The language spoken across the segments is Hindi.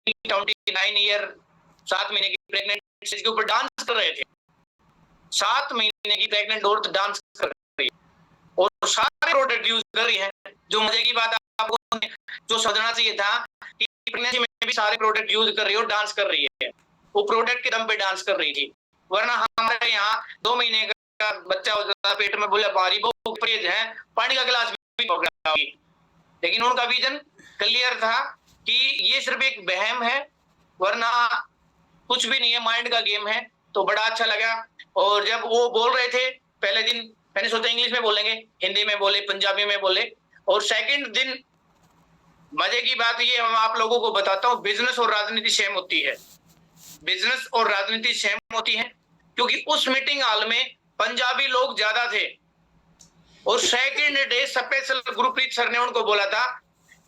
29 ईयर 7 महीने की प्रेग्नेंट के ऊपर डांस कर रहे थे। 7 महीने की प्रेग्नेंट औरत डांस कर रही है और सारे प्रोडक्ट यूज कर रही है। जो मजे की बात आपको जो समझना चाहिए था कि प्रेगनेंसी में भी सारे प्रोडक्ट यूज कर रही है और डांस कर रही है। वो प्रोडक्ट के दम पे डांस कर रही थी, वरना हमारे यहाँ 2 महीने का बच्चा हो जाता पेट में, बोले भारी बहुत परहेज है, पानी का गिलास भी होगी। लेकिन उनका विजन क्लियर था कि ये सिर्फ एक वहम है, वरना कुछ भी नहीं है, माइंड का गेम है। तो बड़ा अच्छा लगा। और जब वो बोल रहे थे पहले दिन, मैंने सोचा इंग्लिश में बोलेंगे, हिंदी में बोले, पंजाबी में बोले। और सेकंड दिन मजे की बात ये हम आप लोगों को बताता हूँ, बिजनेस और राजनीति सेम होती है। बिजनेस और राजनीति सेम होती है क्योंकि उस मीटिंग हॉल में पंजाबी लोग ज्यादा थे। और second day special Gurpreet sir ने उनको बोला था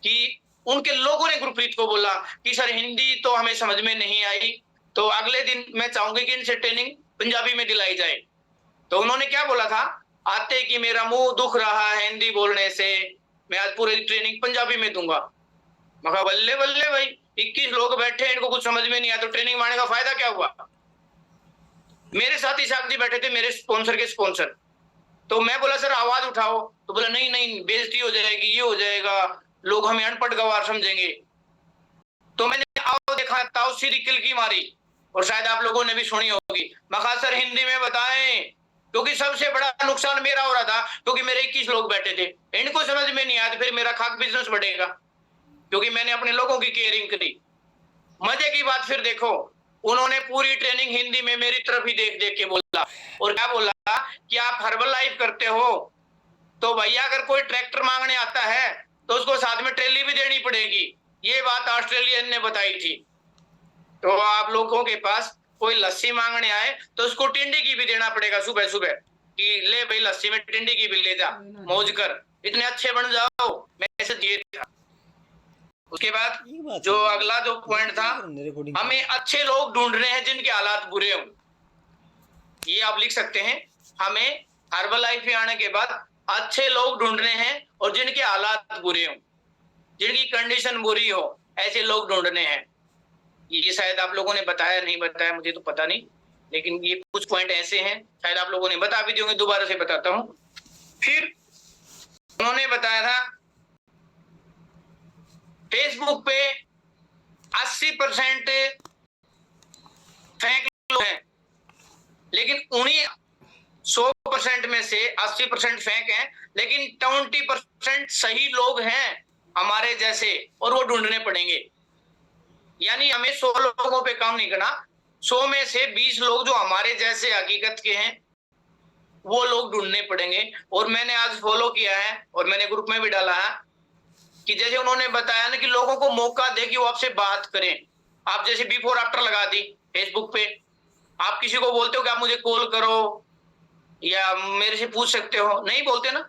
कि उनके लोगों ने गुरप्रीत को बोला कि सर हिंदी तो हमें समझ में नहीं आई, तो अगले दिन मैं चाहूंगी कि इनसे ट्रेनिंग पंजाबी में दिलाई जाए। तो उन्होंने क्या बोला था, आते कि मेरा मुंह दुख रहा है हिंदी बोलने से, मैं आज पूरी ट्रेनिंग पंजाबी में दूंगा। मगर बल्ले बल्ले भाई, 21 लोग बैठे, इनको कुछ समझ में नहीं आया, तो ट्रेनिंग मारने का फायदा क्या हुआ। मेरे साथ इसाक जी बैठे थे, मेरे स्पॉन्सर के स्पॉन्सर। तो मैं बोला सर आवाज उठाओ, तो बोला नहीं नहीं बेइज्जती हो जाएगी, ये हो जाएगा, लोग हमें अनपढ़ गवार समझेंगे। तो मैंने आओ देखा, ताऊ सीधी किलकी मारी, और शायद आप लोगों ने भी सुनी होगी। मखा सर हिंदी में बताएं, क्योंकि सबसे बड़ा नुकसान मेरा हो रहा था, क्योंकि मेरे 21 लोग बैठे थे, इनको समझ में नहीं आया, फिर मेरा खाक बिजनेस बढ़ेगा, क्योंकि मैंने अपने लोगों की केयरिंग करी। मजे की बात फिर देखो, उन्होंने पूरी ट्रेनिंग हिंदी में मेरी तरफ ही देख देख के बोला। और क्या बोला कि आप हर्बल लाइफ करते हो, तो भैया अगर कोई ट्रैक्टर मांगने आता है तो उसको साथ में ट्रेली भी देनी पड़ेगी। ये बात ऑस्ट्रेलियन ने बताई थी। तो आप लोगों के पास कोई लस्सी मांगने आए तो उसको टिंडी की भी देना पड़ेगा सुबह सुबह, कि ले भाई लस्सी में टिंडी की भी ले जा, मौज कर, इतने अच्छे बन जाओ। मैसेज ये था। उसके बाद जो अगला जो पॉइंट था, हमें अच्छे लोग ढूंढने हैं जिनके हालात बुरे हों। ये आप लिख सकते हैं, हमें हर्बल लाइफ में आने के बाद अच्छे लोग ढूंढने हैं और जिनके हालात बुरे हों, जिनकी कंडीशन बुरी हो, ऐसे लोग ढूंढने हैं। ये शायद आप लोगों ने बताया, नहीं बताया मुझे तो पता नहीं, लेकिन ये कुछ पॉइंट ऐसे हैं, शायद आप लोगों ने बता भी दिए, दोबारा से बताता हूं। फिर उन्होंने बताया था फेसबुक पे 80% फेक लोग हैं, लेकिन उन्हीं 100% में से 80% फेक हैं, लेकिन 20% सही लोग हैं हमारे जैसे, और वो ढूंढने पड़ेंगे। यानी हमें 100 लोगों पे काम नहीं करना, 100 में से 20 लोग जो हमारे जैसे हकीकत के हैं वो लोग ढूंढने पड़ेंगे। और मैंने आज फॉलो किया है और मैंने ग्रुप में भी डाला है कि जैसे उन्होंने बताया ना कि लोगों को मौका दे कि वो आपसे बात करें। आप जैसे बिफोर आफ्टर लगा दी फेसबुक पे, आप किसी को बोलते हो कि आप मुझे कॉल करो या मेरे से पूछ सकते हो, नहीं बोलते ना।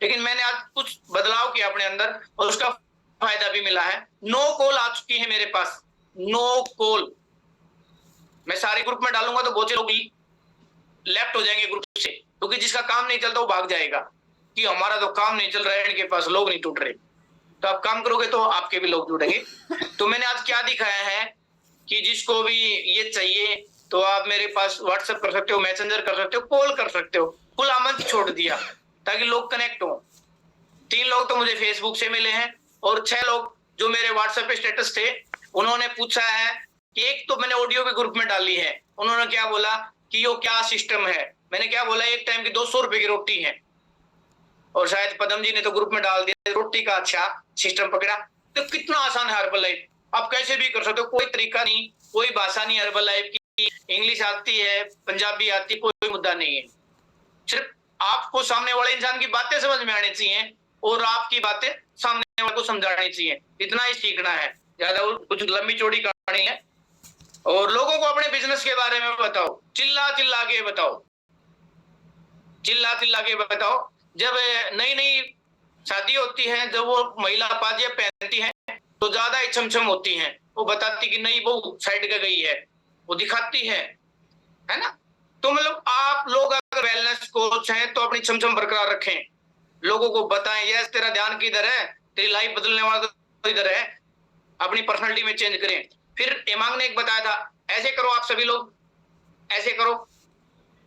लेकिन मैंने आज कुछ बदलाव किया अपने अंदर और उसका फायदा भी मिला है। नो कॉल आ चुकी है मेरे पास, नो कॉल। मैं सारे ग्रुप में डालूंगा तो बहुत से लोग लेफ्ट हो जाएंगे ग्रुप से, क्योंकि जिसका काम नहीं चलता वो भाग जाएगा कि हमारा तो काम नहीं चल रहा है, इनके पास लोग नहीं टूट रहे। तो आप काम करोगे तो आपके भी लोग जुड़ेंगे। तो मैंने आज क्या दिखाया है कि जिसको भी ये चाहिए तो आप मेरे पास व्हाट्सएप कर सकते हो, मैसेंजर कर सकते हो, कॉल कर सकते हो, खुला मंच छोड़ दिया ताकि लोग कनेक्ट हो। 3 लोग तो मुझे फेसबुक से मिले हैं और 6 लोग जो मेरे व्हाट्सएप पे स्टेटस थे उन्होंने पूछा है कि एक तो मैंने ऑडियो भी ग्रुप में डाली है, उन्होंने क्या बोला कि यो क्या सिस्टम है। मैंने क्या बोला, एक टाइम की 200 रुपए की रोटी है। और शायद पदम जी ने तो ग्रुप में डाल दिया रोटी का अच्छा सिस्टम पकड़ा। तो कितना आसान है हर्बल लाइफ, आप कैसे भी कर सकते हो, कोई तरीका नहीं, कोई भाषा नहीं हर्बल लाइफ की। इंग्लिश आती है, पंजाबी आती है, कोई मुद्दा नहीं है। सिर्फ आपको सामने वाले इंसान की बातें समझ में आनी चाहिए और आपकी बातें सामने वाले को समझानी चाहिए, इतना ही सीखना है, ज्यादा कुछ लंबी चौड़ी कहानी है। और लोगों को अपने बिजनेस के बारे में बताओ, चिल्ला चिल्ला के बताओ, चिल्ला चिल्ला के बताओ। जब नई नई शादी होती है, जब वो महिला पाजिया पहनती है तो ज्यादा ही छमछम होती हैं, वो बताती कि नहीं वो साइड का गई है, वो दिखाती है ना। तो मतलब आप लोग अगर वेलनेस कोच हैं तो अपनी छमछम बरकरार रखें, लोगों को बताएं यस तेरा ध्यान किधर है, तेरी लाइफ बदलने वाला तो इधर है, अपनी पर्सनालिटी में चेंज करें। फिर एमांग ने एक बताया था, ऐसे करो आप सभी लोग, ऐसे करो,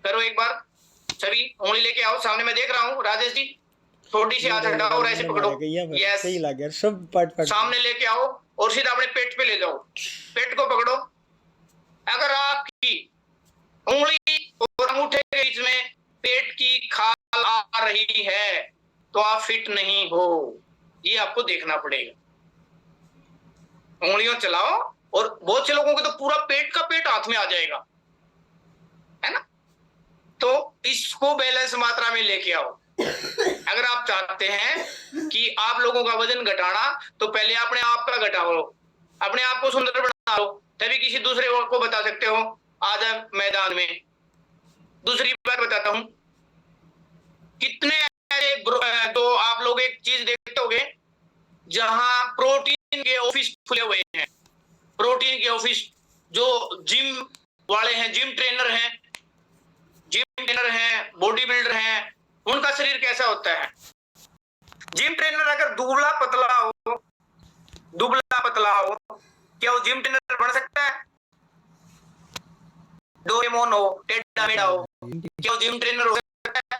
करो एक बार सभी, उंगली लेके आओ सामने, मैं देख रहा हूँ राजेश जी, छोटी सी हाथ हटाओ और ऐसे पकड़ो, यस, सही लग गया सब पार्ट सामने लेके आओ और सीधा अपने पेट पे ले जाओ, पेट को पकड़ो। अगर आपकी उंगली और अंगूठे के बीच में पेट की खाल आ रही है तो आप फिट नहीं हो, ये आपको देखना पड़ेगा। उंगलियों चलाओ और बहुत से लोगों के तो पूरा पेट का पेट हाथ में आ जाएगा, है ना, तो इसको बैलेंस मात्रा में लेके आओ। अगर आप चाहते हैं कि आप लोगों का वजन घटाना, तो पहले अपने आप का घटाओ, अपने आप को सुंदर बना लो, तभी किसी दूसरे को बता सकते हो आज मैदान में। दूसरी बात बताता हूं, कितने तो आप लोग एक चीज देखते होंगे, जहां प्रोटीन के ऑफिस खुले हुए हैं, प्रोटीन के ऑफिस, जो जिम वाले हैं, जिम ट्रेनर हैं, बॉडी बिल्डर हैं, उनका शरीर कैसा होता है? जिम ट्रेनर अगर दुबला पतला हो, क्या वो जिम ट्रेनर बन सकता है? डोरेमोन हो, टेढ़ा मेढ़ा हो, क्या वो जिम ट्रेनर हो सकता है?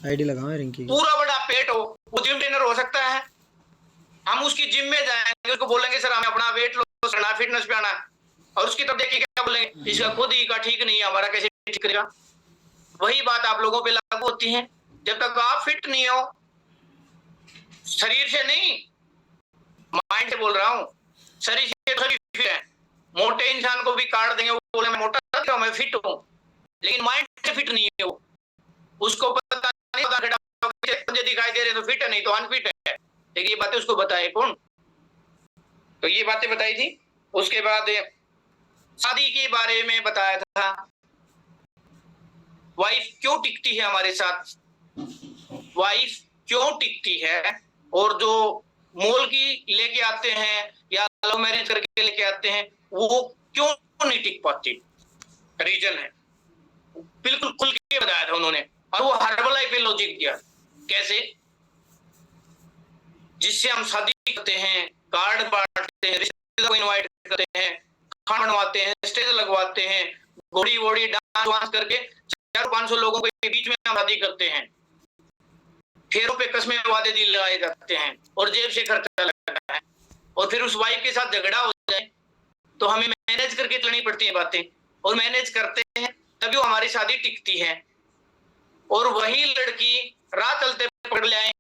आईडी लगाओ रिंकी, पूरा बड़ा पेट हो, वो जिम ट्रेनर हो सकता है? हम उसकी जिम में जाएंगे, उसको बोलेंगे सर हमें अपना वेट लॉस करना, फिटनेस पे आना, और उसकी तरफ देखिए क्या बोलेंगे, इसका खुद ही का ठीक नहीं है, हमारा कैसे ठीक करेगा? वही बात आप लोगों पे लागू होती है। जब तक आप फिट नहीं हो, शरीर से नहीं, माइंड से बोल रहा हूं, शरीर से सभी फिट है, मोटे इंसान को भी काट देंगे, वो बोले मैं मोटा, मैं फिट हूं, लेकिन माइंड से फिट नहीं है वो, उसको पता नहीं होता मुझे दिखाई दे रहे तो फिट है, नहीं तो अनफिट है, लेकिन ये बातें उसको बताए कौन? तो ये बातें बताई थी। उसके बाद शादी के बारे में बताया था, वाइफ क्यों टिकती है हमारे साथ, वाइफ क्यों टिकती है, और जो मोल की लेके आते हैं या लव मैरिज करके लेके आते हैं वो क्यों नहीं टिक पाती, रीजन है, बिल्कुल खुल के बताया था उन्होंने। और वो हर्बलाइफ पे लॉजिक दिया, कैसे, जिससे हम शादी करते हैं, कार्ड बांटते हैं, रिश्तेदारों को इनवाइट करते हैं, खाना बनवाते हैं, स्टेज लगवाते हैं, घोड़ी वोड़ी डांस वांस करके 400-500 लोगों के बीच में हम शादी करते हैं, फेरों पे कस्में वादे दिल लगाए जाते हैं और जेब से खर्चा लगता है, और फिर उस वाइफ के साथ झगड़ा हो जाए तो हमें मैनेज करके चलनी पड़ती है बातें, और मैनेज करते हैं तभी वो हमारी शादी टिकती है। और वही लड़की राह चलते पकड़ ले आए,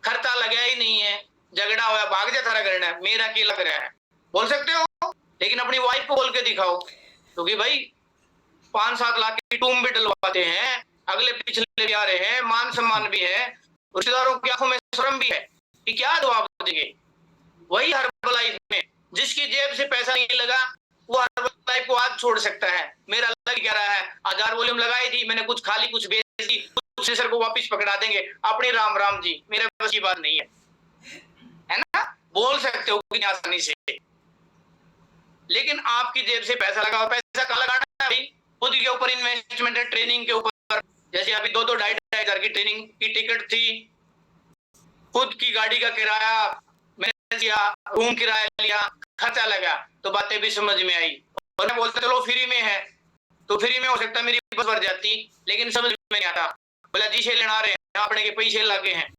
खर्चा लगा ही नहीं है, झगड़ा हुआ, भाग जा थारा करना है, मेरा क्या लग रहा है, बोल सकते हो, लेकिन अपनी वाइफ को बोल के दिखाओ, क्योंकि भाई 5-7 लाख की टूम भी डलवाते हैं, अगले पिछले भी आ रहे हैं, मान सम्मान भी है, रिश्तेदारों की आंखों में शर्म भी है कि क्या जवाब देंगे। वही हर्बलाइफ में जिसकी जेब से पैसा नहीं लगा वो हर्बलाइफ को आज छोड़ सकता है। मेरा लग क्या रहा है, 1000 वॉल्यूम लगाई थी मैंने, कुछ खाली कुछ बेच दी, कुछ सर को वापस पकड़ा देंगे, अपने राम राम जी, मेरे बस की बात नहीं है ना, बोल सकते हो कि आसानी से, लेकिन आपकी जेब से पैसा लगा, पैसा कहाँ लगाना है भाई, खुद के ऊपर इन्वेस्टमेंट है, ट्रेनिंग के ऊपर, जैसे अभी 2-2 ढाई की ट्रेनिंग की टिकट थी, खुद की गाड़ी का किराया मैंने दिया, रूम किराया लिया, खर्चा लगा, तो बातें भी समझ में आई, और मैं बोलता चलो फ्री में है, तो फ्री में हो सकता मेरी बस भर जाती, लेकिन समझ में नहीं आता, बोला जी से लेना रहे हैं, अपने के पैसे लगे हैं,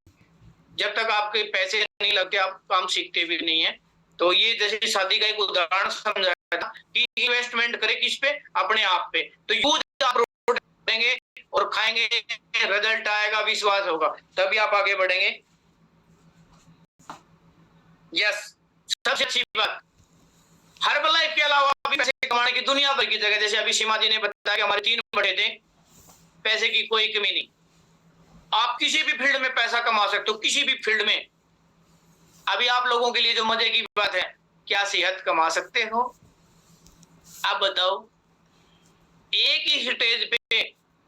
जब तक आपके पैसे नहीं लगते आप काम सीखते भी नहीं है। तो ये जैसे शादी का एक उदाहरण समझाया था कि इन्वेस्टमेंट करे किस पे, अपने आप पे, तो यूज आप करेंगे और खाएंगे, रिजल्ट आएगा, विश्वास होगा, तभी आप आगे बढ़ेंगे। यस, सबसे अच्छी बात, हर्बलाइफ के अलावा भी पैसे कमाने की दुनिया भर की जगह, जैसे अभी सीमा जी ने बताया कि हमारे 3 बड़े थे, पैसे की कोई कमी नहीं, आप किसी भी फील्ड में पैसा कमा सकते हो, किसी भी फील्ड में। अभी आप लोगों के लिए जो मजे की बात है, क्या सेहत कमा सकते हो? आप बताओ, एक ही स्टेज पे,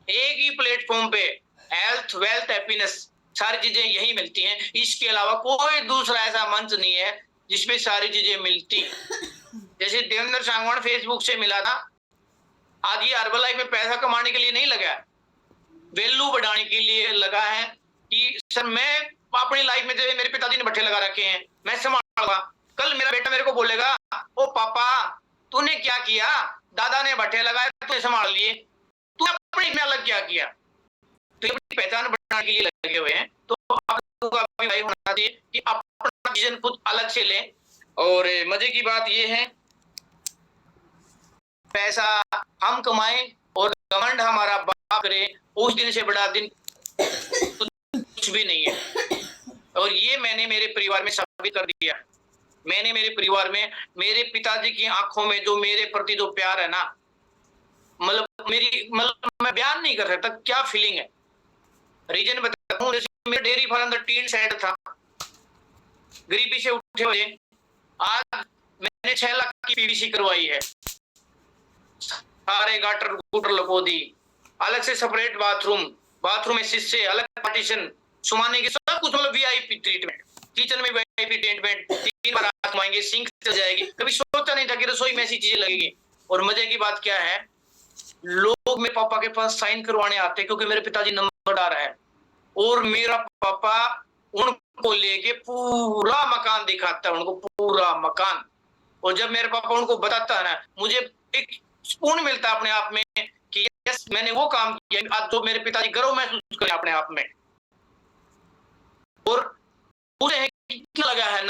एक ही प्लेटफॉर्म पे हेल्थ, वेल्थ, हैप्पीनेस, सारी चीजें यही मिलती हैं, इसके अलावा कोई दूसरा ऐसा मंच नहीं है जिसपे सारी चीजें मिलती। जैसे देवेंद्र सांगवान फेसबुक से मिला था, आज ये हर्बलाइफ में पैसा कमाने के लिए नहीं लगा, वैल्यू बढ़ाने के लिए लगा है कि सर मैं अपनी लाइफ में, जैसे मेरे पिताजी ने भट्ठे लगा रखे हैं, मैं संभालूंगा, कल मेरा बेटा मेरे को बोलेगा ओ पापा तूने क्या किया, दादा ने भट्टे लगाए तूने संभाल लिए, तू अपने में अलग क्या किया, तो अपनी पहचान बनाने के लिए लगे हुए हैं। तो आप लोगों का भी भाई होना चाहिए कि अपना डिसीजन खुद अलग से लें। और मजे की बात ये है पैसा हम कमाएं और घमंड हमारा बाप करे, उस दिन से बड़ा दिन कुछ भी नहीं है। और ये मैंने मेरे परिवार में साबित कर दिया। मैंने मेरे परिवार में मेरे पिताजी की आंखों में जो मेरे प्रति जो प्यार है ना, मतलब मैं बयान नहीं कर सकता क्या फीलिंग है। रीजन बताता हूँ, जैसे मेरा डेयरी फार्म टीन शेड था, गरीबी से उठे हुए आज मैंने 6 लाख की पीवीसी करवाई है, सारे गाटर गुटर लगो दी, अलग से सेपरेट बाथरूम में शीशे, अलग पार्टीशन, सुमाने के सब कुछ, मतलब वीआईपी ट्रीटमेंट, किचन में वीआईपी ट्रीटमेंट, 3 बार हाथ धोएंगे, सिंक चल जाएगी। कभी सोचा नहीं था कि रसोई में ऐसी चीजें लगेगी। और मजे की बात क्या है, लोग मेरे पापा के पास साइन करवाने आते क्योंकि मेरे पिताजी नंबरदार है, और मेरा पापा उनको लेके पूरा मकान दिखाता है, उनको पूरा मकान। और जब मेरे पापा उनको बताता है ना, मुझे एक सुकून मिलता है अपने आप में कि यस मैंने वो काम किया, आज जो मेरे पिताजी गर्व महसूस करें अपने आप में। और पूरे कितना लगा है